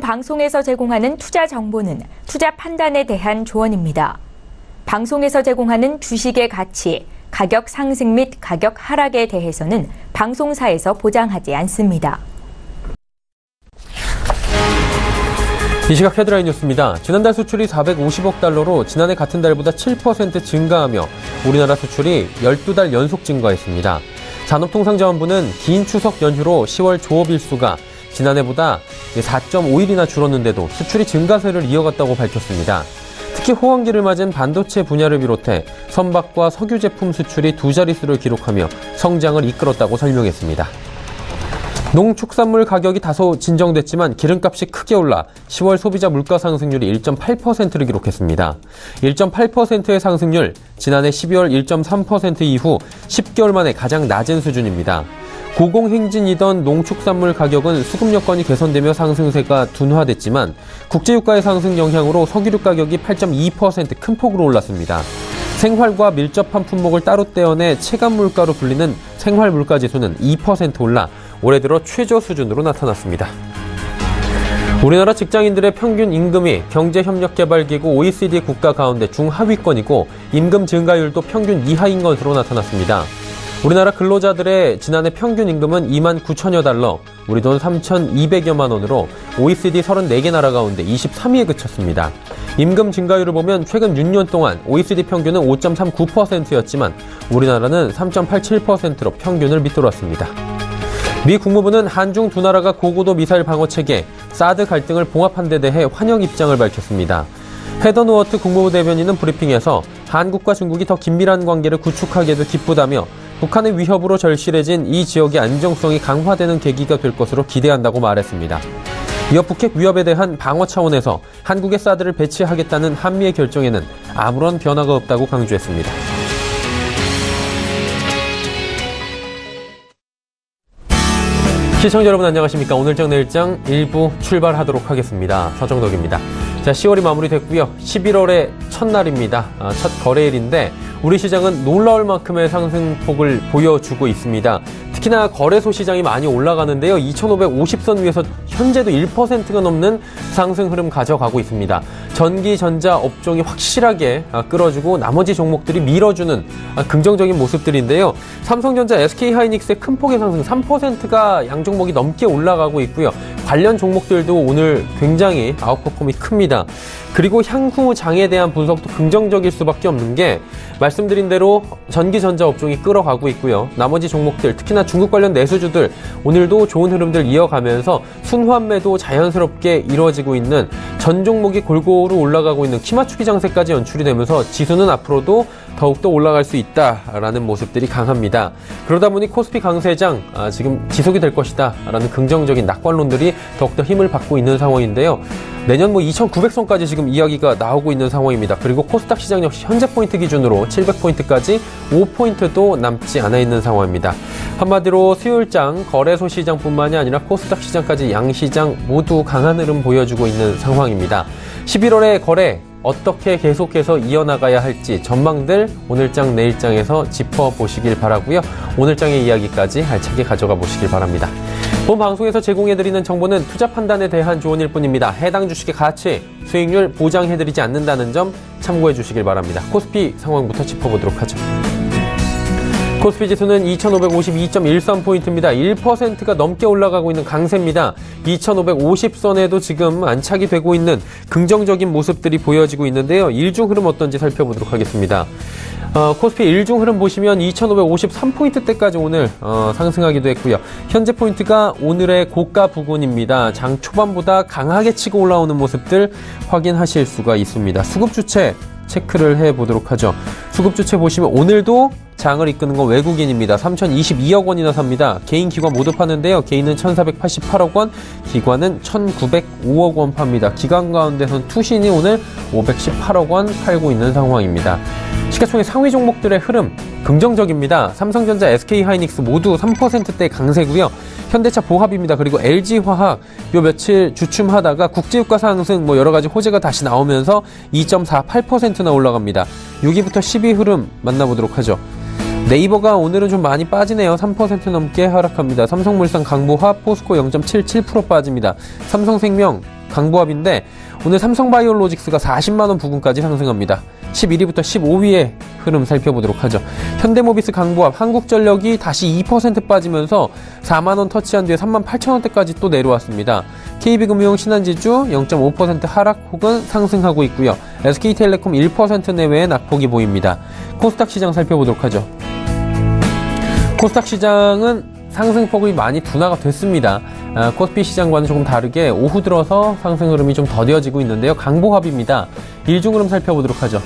방송에서 제공하는 투자 정보는 투자 판단에 대한 조언입니다. 방송에서 제공하는 주식의 가치, 가격 상승 및 가격 하락에 대해서는 방송사에서 보장하지 않습니다. 이 시각 헤드라인 뉴스입니다. 지난달 수출이 450억 달러로 지난해 같은 달보다 7% 증가하며 우리나라 수출이 12달 연속 증가했습니다. 산업통상자원부는 긴 추석 연휴로 10월 조업 일수가 지난해보다 4.5일이나 줄었는데도 수출이 증가세를 이어갔다고 밝혔습니다. 특히 호황기를 맞은 반도체 분야를 비롯해 선박과 석유 제품 수출이 두 자릿수를 기록하며 성장을 이끌었다고 설명했습니다. 농축산물 가격이 다소 진정됐지만 기름값이 크게 올라 10월 소비자 물가 상승률이 1.8%를 기록했습니다. 1.8%의 상승률, 지난해 12월 1.3% 이후 10개월 만에 가장 낮은 수준입니다. 고공행진이던 농축산물 가격은 수급 여건이 개선되며 상승세가 둔화됐지만 국제유가의 상승 영향으로 석유류 가격이 8.2% 큰 폭으로 올랐습니다. 생활과 밀접한 품목을 따로 떼어내 체감물가로 불리는 생활물가지수는 2% 올라 올해 들어 최저 수준으로 나타났습니다. 우리나라 직장인들의 평균 임금이 경제협력개발기구 OECD 국가 가운데 중하위권이고 임금 증가율도 평균 이하인 것으로 나타났습니다. 우리나라 근로자들의 지난해 평균 임금은 29,000여 달러, 우리 돈 3,200여만 원으로 OECD 34개 나라 가운데 23위에 그쳤습니다. 임금 증가율을 보면 최근 6년 동안 OECD 평균은 5.39%였지만 우리나라는 3.87%로 평균을 밑돌았습니다. 미 국무부는 한중 두 나라가 고고도 미사일 방어 체계, 사드 갈등을 봉합한 데 대해 환영 입장을 밝혔습니다. 헤더 노어트 국무부 대변인은 브리핑에서 한국과 중국이 더 긴밀한 관계를 구축하게도 기쁘다며 북한의 위협으로 절실해진 이 지역의 안정성이 강화되는 계기가 될 것으로 기대한다고 말했습니다. 이어 북핵 위협에 대한 방어 차원에서 한국의 사드를 배치하겠다는 한미의 결정에는 아무런 변화가 없다고 강조했습니다. 시청자 여러분 안녕하십니까. 오늘장 내일장 1부 출발하도록 하겠습니다. 서정덕입니다. 자, 10월이 마무리됐고요. 11월의 첫날입니다. 첫 거래일인데 우리 시장은 놀라울 만큼의 상승폭을 보여주고 있습니다. 특히나 거래소 시장이 많이 올라가는데요. 2,550선 위에서 현재도 1%가 넘는 상승 흐름 가져가고 있습니다. 전기, 전자 업종이 확실하게 끌어주고 나머지 종목들이 밀어주는 긍정적인 모습들인데요. 삼성전자, SK하이닉스의 큰 폭의 상승 3%가 양 종목이 넘게 올라가고 있고요. 관련 종목들도 오늘 굉장히 아웃퍼폼이 큽니다. 그리고 향후 장에 대한 분석도 긍정적일 수밖에 없는 게 말씀드린 대로 전기, 전자 업종이 끌어가고 있고요. 나머지 종목들, 특히나 중국 관련 내수주들 오늘도 좋은 흐름들 이어가면서 순환매도 자연스럽게 이루어지고 있는 전 종목이 골고루 올라가고 있는 키맞추기 장세까지 연출이 되면서 지수는 앞으로도 더욱더 올라갈 수 있다라는 모습들이 강합니다. 그러다 보니 코스피 강세장 지금 지속이 될 것이다 라는 긍정적인 낙관론들이 더욱더 힘을 받고 있는 상황인데요. 내년 2,900선까지 지금 이야기가 나오고 있는 상황입니다. 그리고 코스닥 시장 역시 현재 포인트 기준으로 700포인트까지 5포인트도 남지 않아 있는 상황입니다. 한마디로 수요일장 거래소 시장뿐만이 아니라 코스닥 시장까지 양시장 모두 강한 흐름 보여주고 있는 상황입니다. 11월의 거래 어떻게 계속해서 이어나가야 할지 전망들 오늘장 내일장에서 짚어보시길 바라고요. 오늘장의 이야기까지 알차게 가져가 보시길 바랍니다. 본 방송에서 제공해드리는 정보는 투자 판단에 대한 조언일 뿐입니다. 해당 주식의 가치, 수익률 보장해드리지 않는다는 점 참고해 주시길 바랍니다. 코스피 상황부터 짚어보도록 하죠. 코스피 지수는 2,552.13포인트입니다. 1%가 넘게 올라가고 있는 강세입니다. 2,550선에도 지금 안착이 되고 있는 긍정적인 모습들이 보여지고 있는데요. 일중 흐름 어떤지 살펴보도록 하겠습니다. 코스피 일중 흐름 보시면 2,553포인트대까지 오늘 상승하기도 했고요. 현재 포인트가 오늘의 고가 부근입니다. 장 초반보다 강하게 치고 올라오는 모습들 확인하실 수가 있습니다. 수급 주체 체크를 해보도록 하죠. 수급 주체 보시면 오늘도 장을 이끄는 건 외국인입니다. 3,022억 원이나 삽니다. 개인, 기관 모두 파는데요. 개인은 1,488억 원, 기관은 1,905억 원 팝니다. 기관 가운데선 투신이 오늘 518억 원 팔고 있는 상황입니다. 시가총액 상위 종목들의 흐름 긍정적입니다. 삼성전자, SK하이닉스 모두 3%대 강세고요. 현대차 보합입니다. 그리고 LG화학 요 며칠 주춤하다가 국제유가 상승 여러 가지 호재가 다시 나오면서 2.48%나 올라갑니다. 6위부터 10위 흐름 만나보도록 하죠. 네이버가 오늘은 좀 많이 빠지네요. 3% 넘게 하락합니다. 삼성물산, 강보화, 포스코 0.77% 빠집니다. 삼성생명 강보합인데 오늘 삼성바이오로직스가 40만 원 부근까지 상승합니다. 11위부터 15위의 흐름 살펴보도록 하죠. 현대모비스 강보합, 한국전력이 다시 2% 빠지면서 4만 원 터치한 뒤에 3만 8천 원대까지 또 내려왔습니다. KB금융, 신한지주 0.5% 하락 혹은 상승하고 있고요. SK텔레콤 1% 내외의 낙폭이 보입니다. 코스닥 시장 살펴보도록 하죠. 코스닥 시장은 상승폭이 많이 둔화가 됐습니다. 코스피 시장과는 조금 다르게 오후 들어서 상승 흐름이 좀 더뎌지고 있는데요. 강보합입니다. 일중 흐름 살펴보도록 하죠.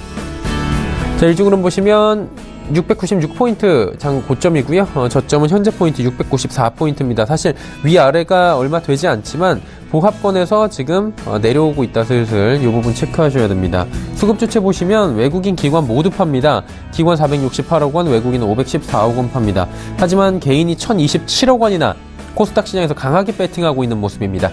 자, 일중 흐름 보시면 696포인트 장 고점이고요. 저점은 현재 포인트 694포인트입니다. 사실 위아래가 얼마 되지 않지만 보합권에서 지금 내려오고 있다. 슬슬 이 부분 체크하셔야 됩니다. 수급 주체 보시면 외국인 기관 모두 팝니다. 기관 468억 원, 외국인 514억 원 팝니다. 하지만 개인이 1027억 원이나 코스닥 시장에서 강하게 배팅하고 있는 모습입니다.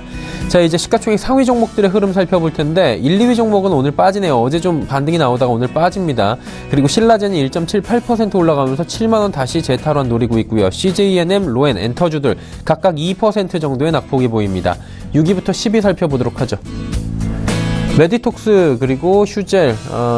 자, 이제 시가총액 상위 종목들의 흐름 살펴볼 텐데 1, 2위 종목은 오늘 빠지네요. 어제 좀 반등이 나오다가 오늘 빠집니다. 그리고 신라젠이 1.78% 올라가면서 7만 원 다시 재탈환 노리고 있고요. CJENM, 로엔, 엔터주들 각각 2% 정도의 낙폭이 보입니다. 6위부터 10위 살펴보도록 하죠. 메디톡스 그리고 휴젤,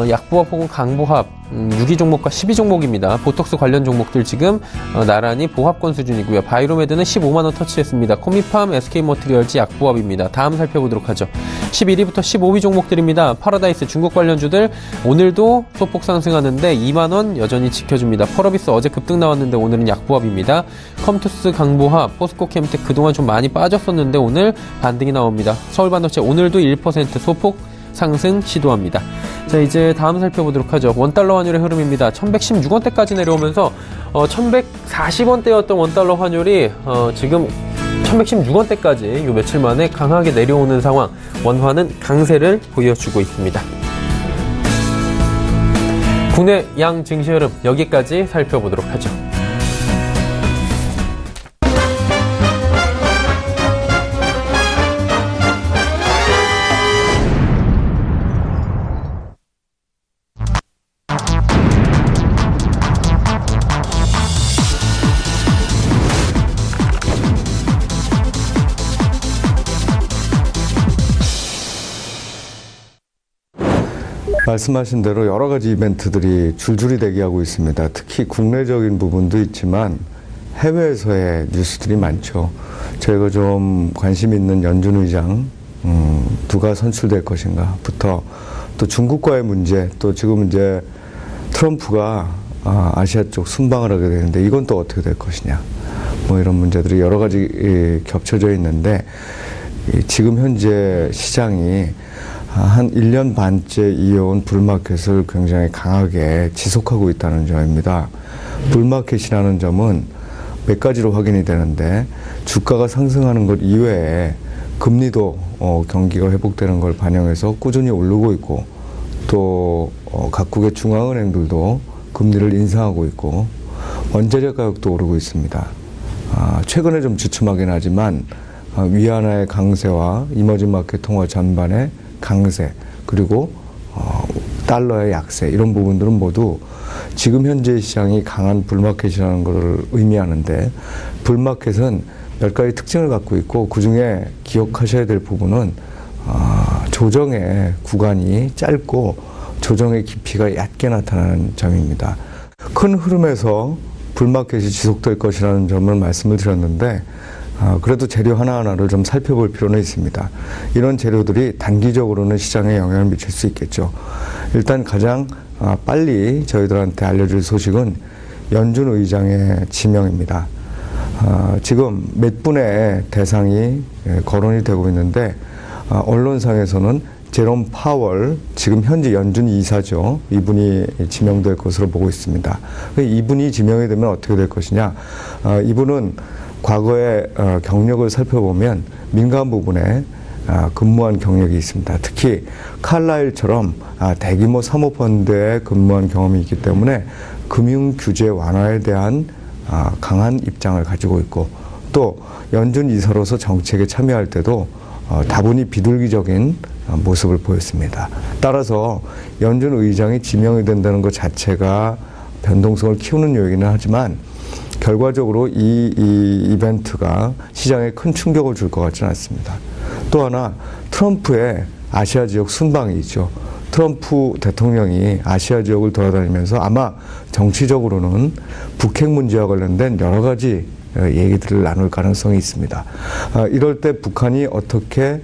약보합 혹은 강보합 6위 종목과 10위 종목입니다. 보톡스 관련 종목들 지금 나란히 보합권 수준이고요. 바이로메드는 15만원 터치했습니다. 코미팜, SK머티리얼즈 약보합입니다. 다음 살펴보도록 하죠. 11위부터 15위 종목들입니다. 파라다이스 중국 관련주들 오늘도 소폭 상승하는데 2만원 여전히 지켜줍니다. 펄어비스 어제 급등 나왔는데 오늘은 약보합입니다. 컴투스 강보합, 포스코캠텍 그동안 좀 많이 빠졌었는데 오늘 반등이 나옵니다. 서울반도체 오늘도 1% 소폭 상승 시도합니다. 자, 이제 다음 살펴보도록 하죠. 원달러 환율의 흐름입니다. 1116원대까지 내려오면서 1140원대였던 원달러 환율이 지금 1116원대까지 요 며칠 만에 강하게 내려오는 상황. 원화는 강세를 보여주고 있습니다. 국내 양 증시 흐름 여기까지 살펴보도록 하죠. 말씀하신 대로 여러 가지 이벤트들이 줄줄이 대기하고 있습니다. 특히 국내적인 부분도 있지만 해외에서의 뉴스들이 많죠. 저희가 좀 관심 있는 연준 의장 누가 선출될 것인가부터 또 중국과의 문제, 또 지금 이제 트럼프가 아시아 쪽 순방을 하게 되는데 이건 또 어떻게 될 것이냐, 뭐 이런 문제들이 여러 가지 겹쳐져 있는데 지금 현재 시장이 한 1년 반째 이어온 불마켓을 굉장히 강하게 지속하고 있다는 점입니다. 불마켓이라는 점은 몇 가지로 확인이 되는데 주가가 상승하는 것 이외에 금리도 경기가 회복되는 걸 반영해서 꾸준히 오르고 있고 또 각국의 중앙은행들도 금리를 인상하고 있고 원자재 가격도 오르고 있습니다. 최근에 좀 주춤하긴 하지만 위안화의 강세와 이머징 마켓 통화 전반의 강세 그리고 달러의 약세 이런 부분들은 모두 지금 현재 시장이 강한 불마켓이라는 것을 의미하는데 불마켓은 몇 가지 특징을 갖고 있고 그중에 기억하셔야 될 부분은 조정의 구간이 짧고 조정의 깊이가 얕게 나타나는 점입니다. 큰 흐름에서 불마켓이 지속될 것이라는 점을 말씀을 드렸는데 그래도 재료 하나하나를 좀 살펴볼 필요는 있습니다. 이런 재료들이 단기적으로는 시장에 영향을 미칠 수 있겠죠. 일단 가장 빨리 저희들한테 알려줄 소식은 연준 의장의 지명입니다. 지금 몇 분의 대상이 거론이 되고 있는데 언론상에서는 제롬 파월, 지금 현재 연준 이사죠. 이분이 지명될 것으로 보고 있습니다. 이분이 지명이 되면 어떻게 될 것이냐. 이분은 과거의 경력을 살펴보면 민간 부분에 근무한 경력이 있습니다. 특히 칼라일처럼 대규모 사모펀드에 근무한 경험이 있기 때문에 금융규제 완화에 대한 강한 입장을 가지고 있고 또 연준 이사로서 정책에 참여할 때도 다분히 비둘기적인 모습을 보였습니다. 따라서 연준 의장이 지명이 된다는 것 자체가 변동성을 키우는 요인이긴 하지만 결과적으로 이 이벤트가 시장에 큰 충격을 줄 것 같지는 않습니다. 또 하나 트럼프의 아시아 지역 순방이 있죠. 트럼프 대통령이 아시아 지역을 돌아다니면서 아마 정치적으로는 북핵 문제와 관련된 여러 가지 얘기들을 나눌 가능성이 있습니다. 이럴 때 북한이 어떻게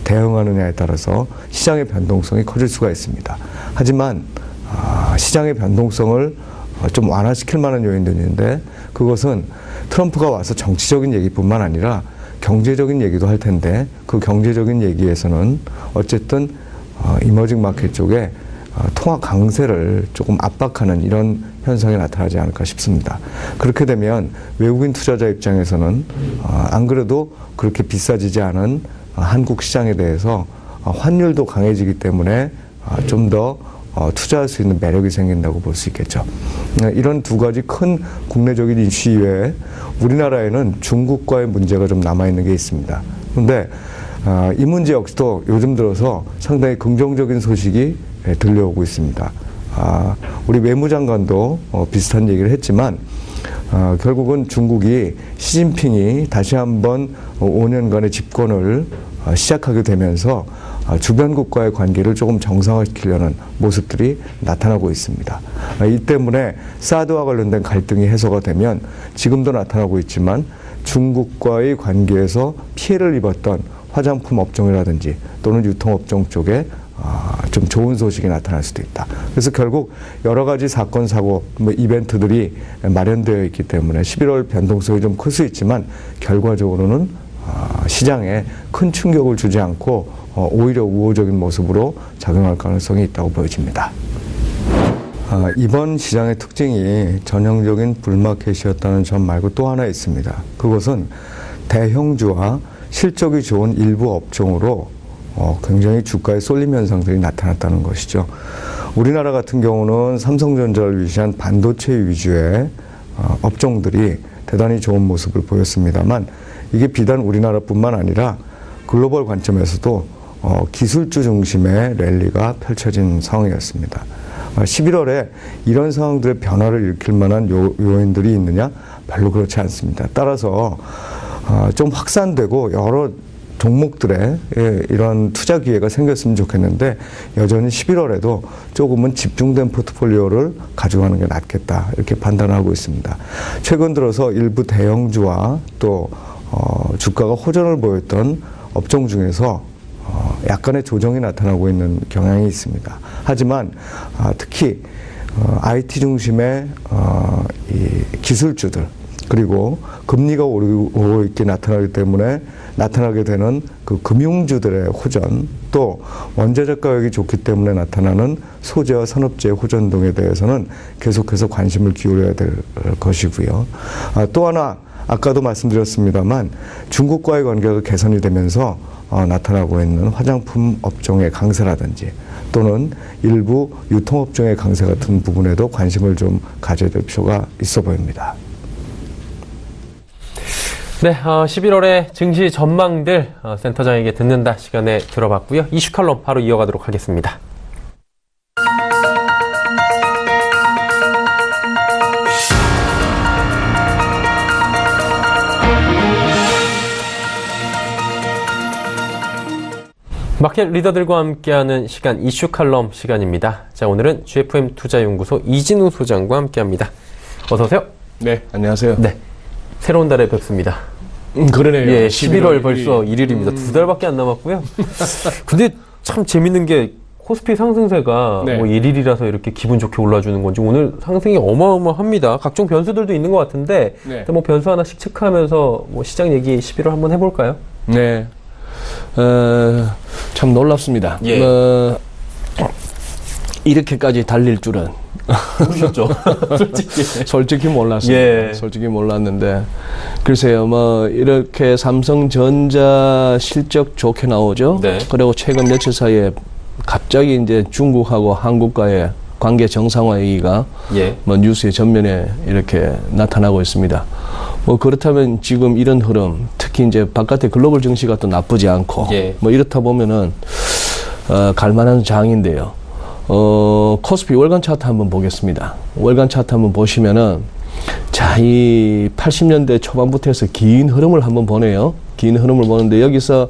대응하느냐에 따라서 시장의 변동성이 커질 수가 있습니다. 하지만 시장의 변동성을 좀 완화시킬 만한 요인들이 있는데 그것은 트럼프가 와서 정치적인 얘기뿐만 아니라 경제적인 얘기도 할 텐데 그 경제적인 얘기에서는 어쨌든 이머징 마켓 쪽에 통화 강세를 조금 압박하는 이런 현상이 나타나지 않을까 싶습니다. 그렇게 되면 외국인 투자자 입장에서는 안 그래도 그렇게 비싸지지 않은 한국 시장에 대해서 환율도 강해지기 때문에 좀 더 투자할 수 있는 매력이 생긴다고 볼 수 있겠죠. 이런 두 가지 큰 국내적인 이슈 이외에 우리나라에는 중국과의 문제가 좀 남아있는 게 있습니다. 그런데 이 문제 역시도 요즘 들어서 상당히 긍정적인 소식이 들려오고 있습니다. 우리 외무장관도 비슷한 얘기를 했지만 결국은 중국이 시진핑이 다시 한번 5년간의 집권을 시작하게 되면서 주변국과의 관계를 조금 정상화시키려는 모습들이 나타나고 있습니다. 이 때문에 사드와 관련된 갈등이 해소가 되면 지금도 나타나고 있지만 중국과의 관계에서 피해를 입었던 화장품 업종이라든지 또는 유통업종 쪽에 좀 좋은 소식이 나타날 수도 있다. 그래서 결국 여러 가지 사건, 사고, 이벤트들이 마련되어 있기 때문에 11월 변동성이 좀 클 수 있지만 결과적으로는 시장에 큰 충격을 주지 않고 오히려 우호적인 모습으로 작용할 가능성이 있다고 보여집니다. 이번 시장의 특징이 전형적인 불마켓이었다는 점 말고 또 하나 있습니다. 그것은 대형주와 실적이 좋은 일부 업종으로 굉장히 주가의 쏠림 현상들이 나타났다는 것이죠. 우리나라 같은 경우는 삼성전자를 위시한 반도체 위주의 업종들이 대단히 좋은 모습을 보였습니다만 이게 비단 우리나라뿐만 아니라 글로벌 관점에서도 기술주 중심의 랠리가 펼쳐진 상황이었습니다. 11월에 이런 상황들의 변화를 일으킬 만한 요인들이 있느냐? 별로 그렇지 않습니다. 따라서 좀 확산되고 여러 종목들에 이런 투자 기회가 생겼으면 좋겠는데 여전히 11월에도 조금은 집중된 포트폴리오를 가져가는 게 낫겠다 이렇게 판단하고 있습니다. 최근 들어서 일부 대형주와 또 주가가 호전을 보였던 업종 중에서 약간의 조정이 나타나고 있는 경향이 있습니다. 하지만 특히 IT 중심의 이 기술주들 그리고 금리가 오르고 있게 나타나기 때문에 나타나게 되는 그 금융주들의 호전 또 원자재 가격이 좋기 때문에 나타나는 소재와 산업재의 호전 등에 대해서는 계속해서 관심을 기울여야 될 것이고요. 또 하나 아까도 말씀드렸습니다만 중국과의 관계가 개선이 되면서 나타나고 있는 화장품 업종의 강세라든지 또는 일부 유통업종의 강세 같은 부분에도 관심을 좀 가져야 될 필요가 있어 보입니다. 네, 11월의 증시 전망들 센터장에게 듣는다 시간에 들어봤고요. 이슈 칼럼 바로 이어가도록 하겠습니다. 마켓 리더들과 함께하는 시간 이슈 칼럼 시간입니다. 자, 오늘은 GFM 투자연구소 이진우 소장과 함께합니다. 어서 오세요. 네, 안녕하세요. 네, 새로운 달에 뵙습니다. 그러네요. 예, 11월 벌써 1일입니다. 2달밖에 안 남았고요. 근데 참 재밌는 게 코스피 상승세가 네. 뭐 1일이라서 이렇게 기분 좋게 올라주는 건지 오늘 상승이 어마어마합니다. 각종 변수들도 있는 것 같은데 네. 뭐 변수 하나씩 체크하면서 뭐 시장 얘기 11월 한번 해볼까요? 네. 참 놀랍습니다. 예. 이렇게까지 달릴 줄은. 모르셨죠? 솔직히 몰랐습니다. 예. 솔직히 몰랐는데. 글쎄요, 이렇게 삼성전자 실적 좋게 나오죠. 네. 그리고 최근 며칠 사이에 갑자기 이제 중국하고 한국과의 관계 정상화 얘기가 예. 뉴스의 전면에 이렇게 나타나고 있습니다. 그렇다면 지금 이런 흐름, 특히 이제 바깥의 글로벌 증시가 또 나쁘지 않고, 예. 이렇다 보면은, 갈만한 장인데요. 코스피 월간 차트 한번 보겠습니다. 월간 차트 한번 보시면은, 자, 이 80년대 초반부터 해서 긴 흐름을 한번 보네요. 긴 흐름을 보는데, 여기서,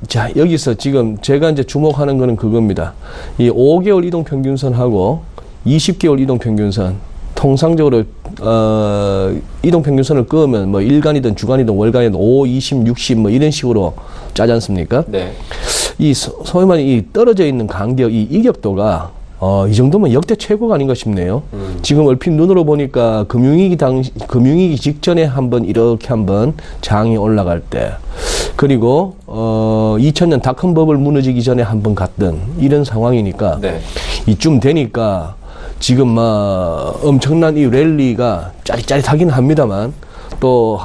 자, 여기서 지금 제가 이제 주목하는 거는 그겁니다. 이 5개월 이동평균선하고 20개월 이동평균선. 통상적으로, 이동평균선을 끄면 뭐 일간이든 주간이든 월간이든 5, 20, 60 뭐 이런 식으로 짜지 않습니까? 네. 이 소위 말해 이 떨어져 있는 간격, 이 이격도가 이 정도면 역대 최고가 아닌가 싶네요. 지금 얼핏 눈으로 보니까 금융위기 직전에 한번 이렇게 한번 장이 올라갈 때, 그리고 2000년 닷컴 버블 무너지기 전에 한번 갔던 이런 상황이니까 네. 이쯤 되니까 지금 막 엄청난 이 랠리가 짜릿짜릿하긴 합니다만 또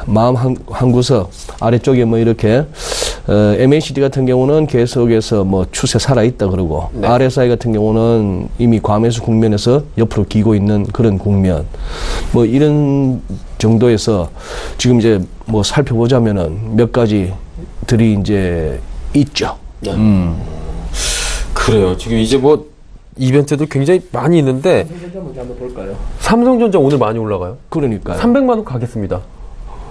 마음 한 구석 아래쪽에 뭐 이렇게 MACD 같은 경우는 계속해서 뭐 추세 살아있다 그러고, 네. RSI 같은 경우는 이미 과매수 국면에서 옆으로 기고 있는 그런 국면, 뭐 이런 정도에서 지금 이제 뭐 살펴보자면은 몇 가지들이 이제 있죠. 네. 그래요. 지금 이제 뭐 이벤트도 굉장히 많이 있는데, 삼성전자 먼저 한번 볼까요? 삼성전자 오늘 많이 올라가요. 그러니까요. 300만 원 가겠습니다.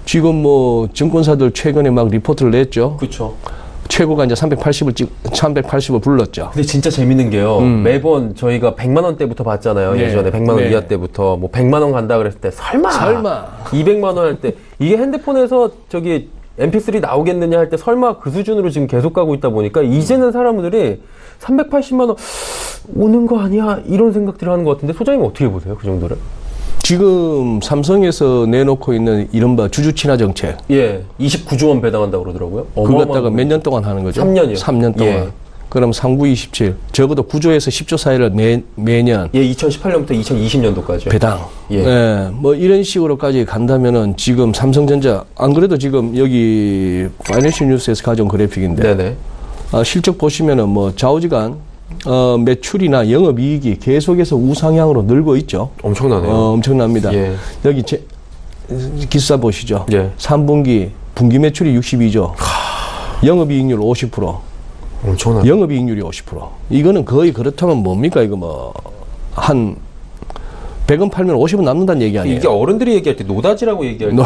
지금 뭐 증권사들 최근에 막 리포트를 냈죠. 그렇죠. 최고가 이제 380을 불렀죠. 근데 진짜 재밌는 게요. 매번 저희가 100만 원대부터 봤잖아요. 네. 예전에 100만 원 네. 이하 때부터 뭐 100만 원 간다 그랬을 때 설마 200만 원 할 때 이게 핸드폰에서 저기 MP3 나오겠느냐 할 때 설마 그 수준으로 지금 계속 가고 있다 보니까 이제는 사람들이 380만 원 오는 거 아니야? 이런 생각들을 하는 것 같은데 소장님 어떻게 보세요? 그 정도를? 지금 삼성에서 내놓고 있는 이른바 주주 친화 정책. 예. 29조 원 배당한다고 그러더라고요. 그거 갖다가 몇 년 동안 하는 거죠? 3년이요. 3년 동안. 예. 그럼 39, 27. 적어도 9조에서 10조 사이를 매년 예, 2018년부터 2020년도까지. 배당. 예. 예. 뭐 이런 식으로까지 간다면은 지금 삼성전자, 안 그래도 지금 여기 파이낸셜 뉴스에서 가져온 그래픽인데. 네네. 실적 보시면은 뭐 좌우지간 매출이나 영업이익이 계속해서 우상향으로 늘고 있죠. 엄청나네요. 엄청납니다. 예. 여기 기사 보시죠. 예. 3분기 분기 매출이 62조, 영업이익률 50%, 엄청나네. 영업이익률이 50%. 이거는 거의 그렇다면 뭡니까? 이거 뭐 한 100원 팔면 50원 남는다는 얘기 아니에요? 이게 어른들이 얘기할 때 노다지라고 얘기할 때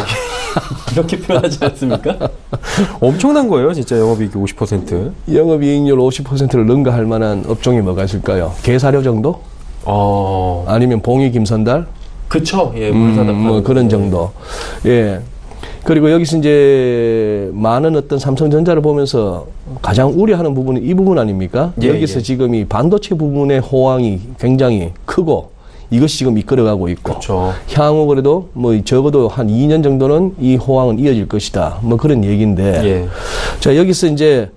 이렇게 표현하지 않습니까? 엄청난 거예요, 진짜 영업이익이 50%. 영업이익률 50%를 능가할 만한 업종이 뭐가 있을까요? 게사료 정도? 아니면 봉이 김선달? 그쵸. 예, 물사다 뭐 그런 정도. 예. 그리고 여기서 이제 많은 어떤 삼성전자를 보면서 가장 우려하는 부분은 이 부분 아닙니까? 예, 여기서 예. 지금 이 반도체 부분의 호황이 굉장히 크고 이것이 지금 이끌어가고 있고, 그렇죠. 향후 그래도 뭐 적어도 한 2년 정도는 이 호황은 이어질 것이다. 뭐 그런 얘기인데, 예. 자 여기서 이제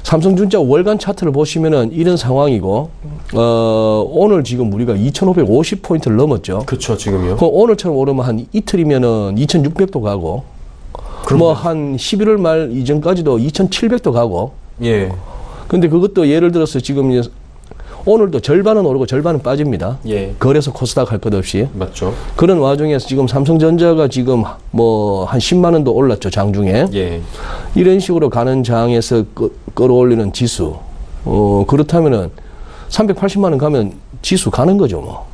삼성전자 월간 차트를 보시면은 이런 상황이고, 오늘 지금 우리가 2,550포인트를 넘었죠. 그쵸, 지금요. 그 오늘처럼 오르면 한 이틀이면은 2,600도 가고, 뭐 한 11월 말 이전까지도 2,700도 가고. 예. 근데 그것도 예를 들어서 지금 이제 오늘도 절반은 오르고 절반은 빠집니다. 예. 거래소 코스닥 할 것 없이. 맞죠. 그런 와중에서 지금 삼성전자가 지금 뭐 한 10만 원도 올랐죠, 장중에. 예. 이런 식으로 가는 장에서 끌어올리는 지수. 그렇다면은 380만 원 가면 지수 가는 거죠, 뭐.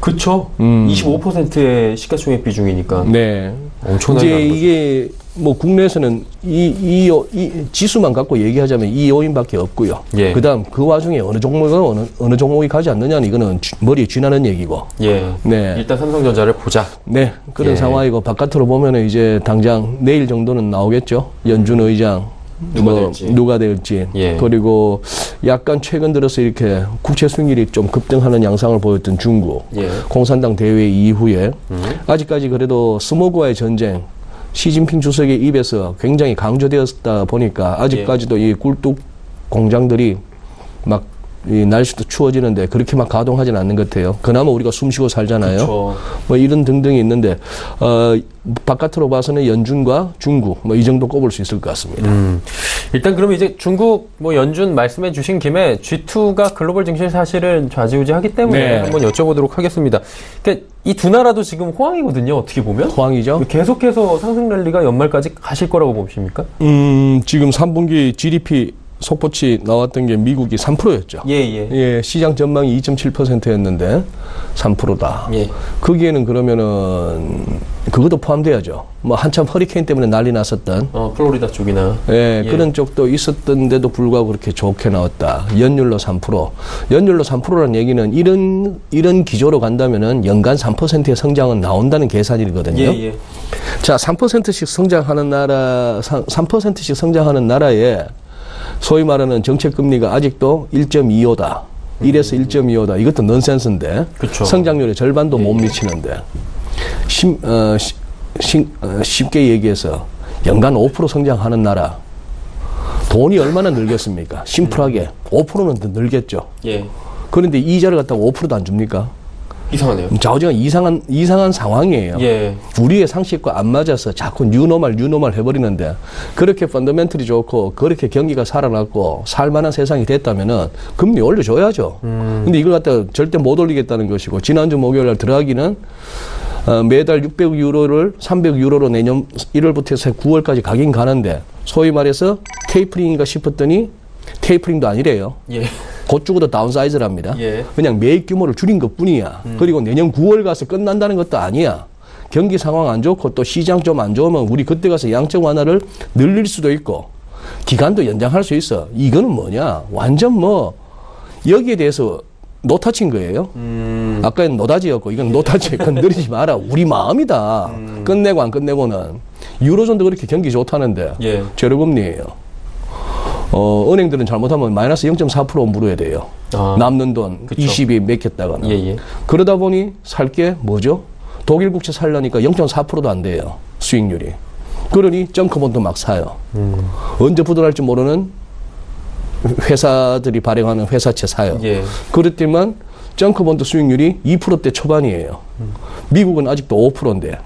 그쵸. 25%의 시가총액 비중이니까. 네. 엄청나게 이제 가는 거죠. 이게 뭐 국내에서는 이 지수만 갖고 얘기하자면 이 요인밖에 없고요. 예. 그다음 그 와중에 어느 종목이 어느 종목이 가지 않느냐는 이거는 머리에 쥐나는 얘기고. 예. 네. 일단 삼성전자를 보자. 네, 그런 예. 상황이고 바깥으로 보면은 이제 당장 내일 정도는 나오겠죠. 연준 의장 누가 될지. 예. 그리고 약간 최근 들어서 이렇게 국채 수익률이 좀 급등하는 양상을 보였던 중국. 예. 공산당 대회 이후에 아직까지 그래도 스모그와의 전쟁, 시진핑 주석의 입에서 굉장히 강조되었다 보니까 아직까지도 이 굴뚝 공장들이 막 이 날씨도 추워지는데 그렇게 막 가동하지는 않는 것 같아요. 그나마 우리가 숨쉬고 살잖아요. 그쵸. 뭐 이런 등등이 있는데 바깥으로 봐서는 연준과 중국 뭐 이 정도 꼽을 수 있을 것 같습니다. 일단 그럼 이제 중국 뭐 연준 말씀해 주신 김에 G2가 글로벌 증시 사실은 좌지우지하기 때문에 네. 한번 여쭤보도록 하겠습니다. 그러니까 이 두 나라도 지금 호황이거든요. 어떻게 보면. 호황이죠. 계속해서 상승 랠리가 연말까지 가실 거라고 보십니까? 지금 3분기 GDP 속보치 나왔던 게 미국이 3%였죠. 예. 시장 전망이 2.7%였는데 3%다. 예. 거기에는 그러면은 그것도 포함돼야죠. 뭐 한참 허리케인 때문에 난리 났었던 플로리다 쪽이나 예, 그런 쪽도 있었던데도 불구하고 그렇게 좋게 나왔다. 연율로 3%. 연율로 3%라는 얘기는 이런 기조로 간다면은 연간 3%의 성장은 나온다는 계산이거든요. 예. 자, 3%씩 성장하는 나라, 3%씩 성장하는 나라에 소위 말하는 정책 금리가 아직도 1.25다. 1에서 1.25다. 이것도 넌센스인데. 그쵸. 성장률의 절반도 못 미치는데. 쉽게 얘기해서 연간 5% 성장하는 나라. 돈이 얼마나 늘겠습니까? 심플하게 5%는 더 늘겠죠. 예. 그런데 이자를 갖다가 5%도 안 줍니까? 이상하네요. 좌우지간 이상한 상황이에요. 예. 우리의 상식과 안 맞아서 자꾸 뉴노멀 해버리는데, 그렇게 펀더멘털이 좋고 그렇게 경기가 살아났고 살만한 세상이 됐다면은 금리 올려줘야죠. 근데 이걸 갖다가 절대 못 올리겠다는 것이고, 지난주 목요일 날 들어가기는 매달 600유로를 300유로로 내년 1월부터 해서 9월까지 가긴 가는데, 소위 말해서 테이퍼링인가 싶었더니 테이퍼링도 아니래요. 예. 곧 죽어도 다운사이즈랍니다. 예. 그냥 매입 규모를 줄인 것 뿐이야. 그리고 내년 9월 가서 끝난다는 것도 아니야. 경기 상황 안 좋고 또 시장 좀 안 좋으면 우리 그때 가서 양적 완화를 늘릴 수도 있고 기간도 연장할 수 있어. 이거는 뭐냐? 완전 뭐 여기에 대해서 노타친 거예요. 아까는 노다지였고 이건 노타치. 건드리지 마라. 우리 마음이다. 끝내고 안 끝내고는. 유로존도 그렇게 경기 좋다는데 예. 제로금리예요. 은행들은 잘못하면 마이너스 0.4% 물어야 돼요. 남는 돈 그쵸. 20이 맥혔다가는. 예. 그러다 보니 살 게 뭐죠? 독일 국채 살려니까 0.4%도 안 돼요. 수익률이. 그러니 정커본도 막 사요. 언제 부도날지 모르는 회사들이 발행하는 회사채 사요. 예. 그렇지만 정커본드 수익률이 2%대 초반이에요. 미국은 아직도 5%인데.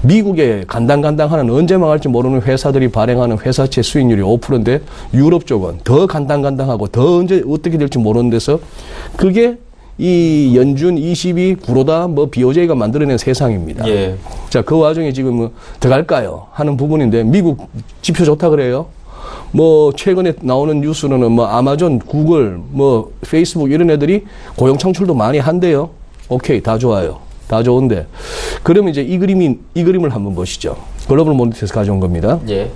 미국의 간당간당하는 언제 망할지 모르는 회사들이 발행하는 회사채 수익률이 5%인데 유럽 쪽은 더 간당간당하고 더 언제 어떻게 될지 모르는 데서 그게 이 연준 22 구로다 뭐 BOJ가 만들어낸 세상입니다. 예. 자, 그 와중에 지금 뭐 들어갈까요? 하는 부분인데 미국 지표 좋다 그래요. 뭐 최근에 나오는 뉴스로는 뭐 아마존, 구글, 뭐 페이스북 이런 애들이 고용 창출도 많이 한대요. 오케이, 다 좋아요. 다 좋은데 그러면 이제 이 그림을 한번 보시죠. 글로벌 모니터에서 가져온 겁니다. 예.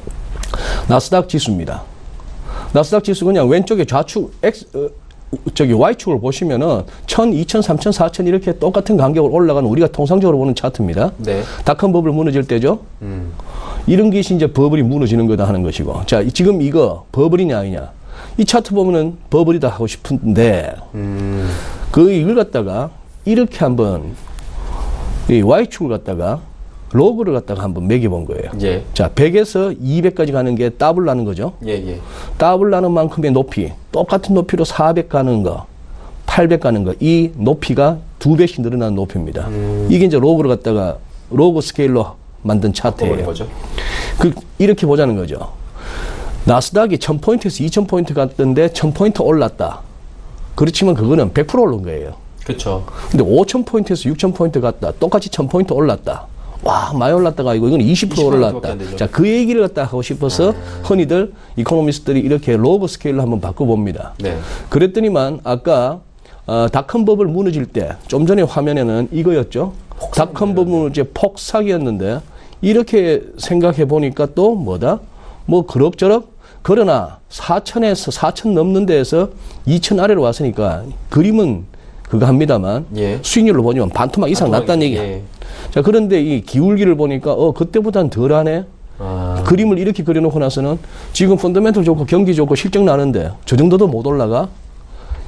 나스닥 지수입니다. 나스닥 지수 그냥 왼쪽에 좌측 Y축을 보시면은 1000, 2000, 3000, 4000 이렇게 똑같은 간격으로 올라가는 우리가 통상적으로 보는 차트입니다. 네. 닷컴 버블 무너질 때죠. 이런 것이 이제 버블이 무너지는 거다 하는 것이고. 자, 지금 이거 버블이냐 아니냐. 이 차트 보면은 버블이다 하고 싶은데 이걸 갖다가 이렇게 한번 이 Y축을 갖다가 로그를 갖다가 한번 매겨본 거예요. 예. 자, 100에서 200까지 가는 게 더블 나는 거죠. 예. 더블 나는 만큼의 높이, 똑같은 높이로 400 가는 거, 800 가는 거, 이 높이가 2배씩 늘어나는 높이입니다. 이게 이제 로그를 갖다가 로그 스케일로 만든 차트예요. 거죠. 이렇게 보자는 거죠. 나스닥이 1000포인트에서 2000포인트 갔던데 1000포인트 올랐다. 그렇지만 그거는 100% 오른 거예요. 그렇죠. 근데 5000포인트에서 6000포인트 갔다. 똑같이 1000포인트 올랐다. 와, 많이 올랐다가 아니고 이건 20% 올랐다. 자, 그 얘기를 갖다 하고 싶어서 흔히들 이코노미스트들이 이렇게 로그 스케일로 한번 바꿔봅니다. 네. 그랬더니만 아까 닷컴 버블 무너질 때 좀 전에 화면에는 이거였죠. 닷컴 버블 이제 폭삭이었는데 이렇게 생각해 보니까 또 뭐다? 뭐 그럭저럭 그러나 4000에서 4000 넘는 데에서 2000 아래로 왔으니까 그림은 그거 합니다만 예. 수익률로 보면 반토막 이상 났다는 얘기야. 예. 자, 그런데 이 기울기를 보니까 그때보다는 덜하네. 그림을 이렇게 그려놓고 나서는 지금 펀더멘털 좋고 경기 좋고 실적 나는데 저 정도도 못 올라가?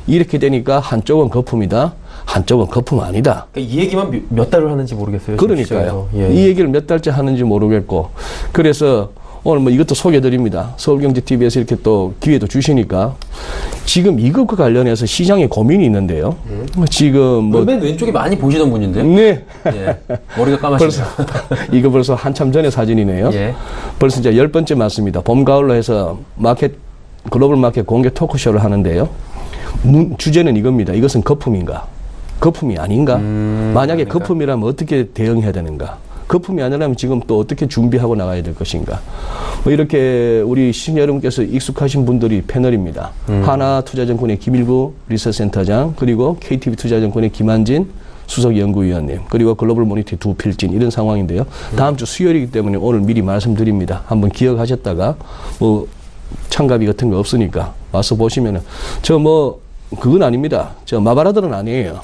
이렇게 되니까 한쪽은 거품이다. 한쪽은 거품 아니다. 그러니까 이 얘기만 몇 달을 하는지 모르겠어요. 그러니까요. 예. 이 얘기를 몇 달째 하는지 모르겠고. 그래서 오늘 뭐 이것도 소개해드립니다. 서울경제TV에서 이렇게 또 기회도 주시니까. 지금 이것과 관련해서 시장에 고민이 있는데요. 지금 뭐. 맨 왼쪽에 많이 보시던 분인데요. 네. 예. 머리가 까마시네요. 이거 벌써 한참 전의 사진이네요. 예. 벌써 이제 10번째 맞습니다. 봄, 가을로 해서 글로벌 마켓 공개 토크쇼를 하는데요. 주제는 이겁니다. 이것은 거품인가? 거품이 아닌가? 만약에 그러니까. 거품이라면 어떻게 대응해야 되는가? 거품이 아니라면 지금 또 어떻게 준비하고 나가야 될 것인가? 뭐 이렇게 우리 시청자 여러분께서 익숙하신 분들이 패널입니다. 하나투자증권의 김일구 리서치센터장, 그리고 KTB 투자증권의 김한진 수석 연구위원님, 그리고 글로벌 모니터링 두 필진 이런 상황인데요. 다음 주 수요일이기 때문에 오늘 미리 말씀드립니다. 한번 기억하셨다가 뭐 참가비 같은 거 없으니까 와서 보시면은 그건 아닙니다. 저 마바라들은 아니에요.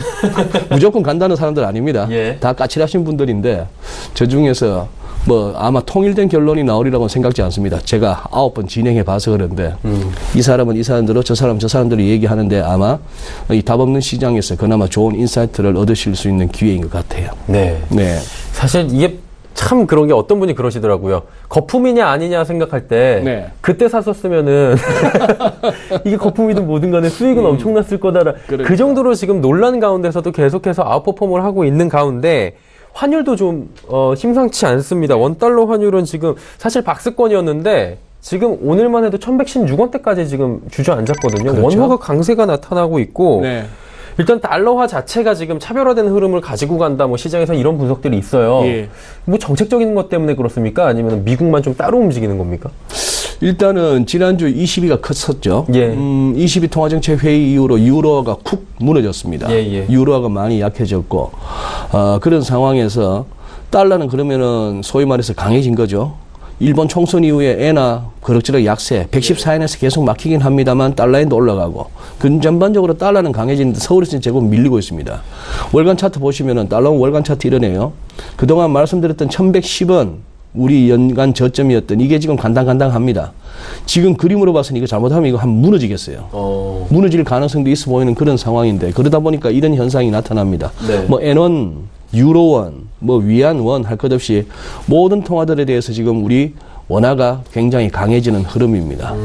무조건 간다는 사람들 아닙니다. 예. 다 까칠하신 분들인데 저 중에서 아마 통일된 결론이 나오리라고는 생각지 않습니다. 제가 9번 진행해 봐서 그런데 이 사람은 이 사람대로 저 사람은 저 사람대로 얘기하는데 아마 이 답 없는 시장에서 그나마 좋은 인사이트를 얻으실 수 있는 기회인 것 같아요. 네. 네. 사실 이게 참 그런 게 어떤 분이 그러시더라고요. 거품이냐 아니냐 생각할 때 네. 그때 샀었으면은 이게 거품이든 뭐든 간에 수익은 엄청났을 거다라. 그러니까. 그 정도로 지금 논란 가운데서도 계속해서 아웃퍼폼을 하고 있는 가운데 환율도 좀 심상치 않습니다. 원달러 환율은 지금 사실 박스권이었는데 지금 오늘만 해도 1116원대까지 지금 주저앉았거든요. 그렇죠. 원화가 강세가 나타나고 있고 네. 일단 달러화 자체가 지금 차별화된 흐름을 가지고 간다. 시장에서 이런 분석들이 있어요. 예. 정책적인 것 때문에 그렇습니까? 아니면 미국만 좀 따로 움직이는 겁니까? 일단은 지난주 22가 컸었죠. 예. 22 통화정책 회의 이후로 유로화가 쿡 무너졌습니다. 예. 유로화가 많이 약해졌고 그런 상황에서 달러는 그러면은 소위 말해서 강해진 거죠. 일본 총선 이후에 엔화 그럭저럭 약세 114엔에서 계속 막히긴 합니다만 달러엔도 올라가고 전반적으로 달러는 강해지는데 서울에서는 제법 밀리고 있습니다. 월간 차트 보시면은 달러 월간 차트 이러네요. 그동안 말씀드렸던 1110원 우리 연간 저점이었던 이게 지금 간당간당합니다. 지금 그림으로 봐서는 이거 잘못하면 이거 한번 무너지겠어요. 무너질 가능성도 있어 보이는 그런 상황인데 그러다 보니까 이런 현상이 나타납니다. 네. 엔원, 유로원, 위안원 할 것 없이 모든 통화들에 대해서 지금 우리 원화가 굉장히 강해지는 흐름입니다.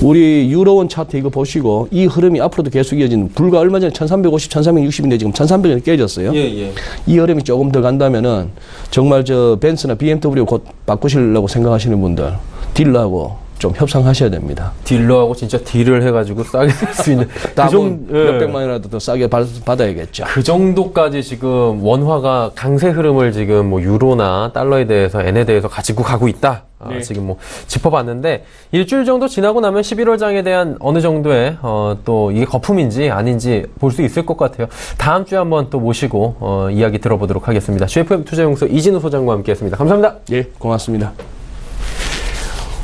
우리 유로원 차트 이거 보시고 이 흐름이 앞으로도 계속 이어지는 불과 얼마 전에 1350, 1360인데 지금 1300원 깨졌어요. 예. 이 흐름이 조금 더 간다면은 정말 벤츠나 BMW 곧 바꾸시려고 생각하시는 분들 딜러하고 좀 협상하셔야 됩니다. 딜러하고 진짜 딜을 해가지고 싸게 살 수 있는 몇백만 원이라도 더 싸게 받아야겠죠. 그 정도까지 지금 원화가 강세 흐름을 지금 유로나 달러에 대해서 엔에 대해서 가지고 가고 있다. 네. 지금 짚어봤는데 일주일 정도 지나고 나면 11월장에 대한 어느 정도의 또 이게 거품인지 아닌지 볼 수 있을 것 같아요. 다음 주에 한번 또 모시고 이야기 들어보도록 하겠습니다. GFM 투자연구소 이진우 소장과 함께했습니다. 감사합니다. 예, 고맙습니다.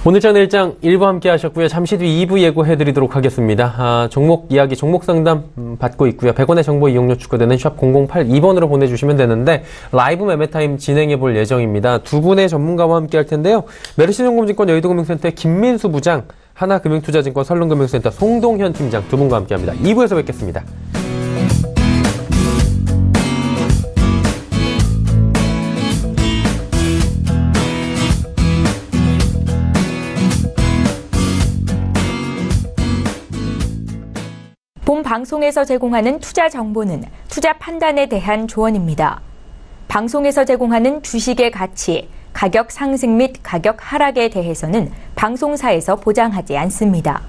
오늘 장 일장 1부 함께 하셨고요. 잠시 뒤 2부 예고해드리도록 하겠습니다. 종목 이야기, 종목 상담 받고 있고요. 100원의 정보 이용료 추가되는 샵 0082번으로 보내주시면 되는데 라이브 매매타임 진행해볼 예정입니다. 두 분의 전문가와 함께 할 텐데요. 메르시증권증권 여의도금융센터의 김민수 부장, 하나금융투자증권 설릉금융센터 송동현 팀장 두 분과 함께합니다. 2부에서 뵙겠습니다. 본 방송에서 제공하는 투자 정보는 투자 판단에 대한 조언입니다. 방송에서 제공하는 주식의 가치, 가격 상승 및 가격 하락에 대해서는 방송사에서 보장하지 않습니다.